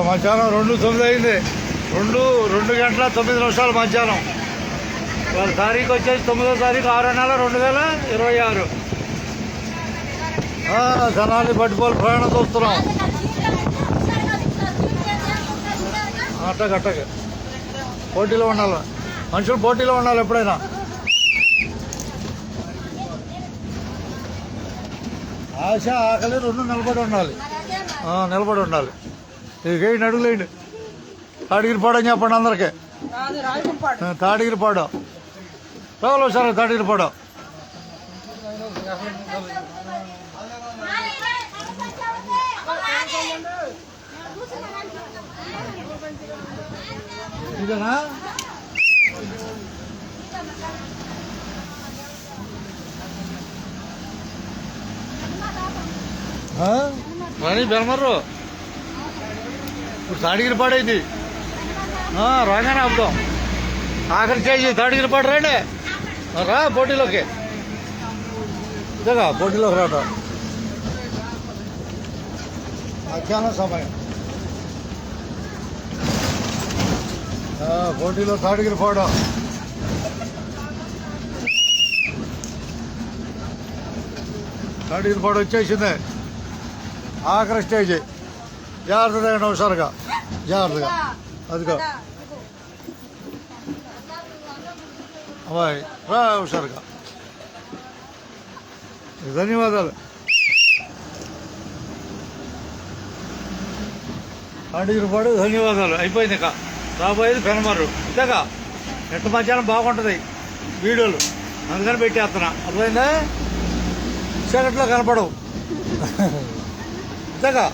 మధ్యాహ్నం 2:09 అయింది. 2 గంటల 9 నిమిషాలు మధ్యాహ్నం. వాళ్ళ తారీఖు వచ్చేసి 9వ తారీఖు 6వ నెల 2026. జనాన్ని పట్టుకోవాలి, ప్రయాణం చూస్తున్నాం. అట్టగట్టగా పోటీలో ఉండాలి, మనుషులు పోటీలో ఉండాలి. ఎప్పుడైనా ఆశ ఆకలి రెండు నిలబడి ఉండాలి. ఇకేంటి అడుగులేండి. తాడిగిరిపాడు అని చెప్పండి అందరికీ. తాడిగిరిపాడు రావాలి సార్. తాడిగిరిపాడు ఇదేనా? రాని బెలమర్రు ఇప్పుడు తాడిగిరిపాడైంది. రాగానే ఆపుదాం. ఆఖరి చేసి తాడిగిరిపాడు రండి. రా పోటీలోకి. ఇదేగా పోటీలోకి రావటం. మధ్యాహ్నం సమయం పోటీలో తాడిగిరిపాడు. తాడిగిరిపాడు వచ్చేసింది. ఆఖరి స్టేజ్. జాగ్రత్తగా హుషారుగా, జాగ్రత్తగా. అదిగో అమ్మాయి రా హుషారుగా. ధన్యవాదాలు. తాడిగిరిపాడు ధన్యవాదాలు. అయిపోయింది. ఇక రాబోయేది పెనమర్రు. ఇంతగా నెట్ మధ్యాహ్నం బాగుంటుంది వీడియోలు, అందుకని పెట్టేస్తున్నా. అర్థమైందా? చీకట్లో కనపడవు. ఇంతగా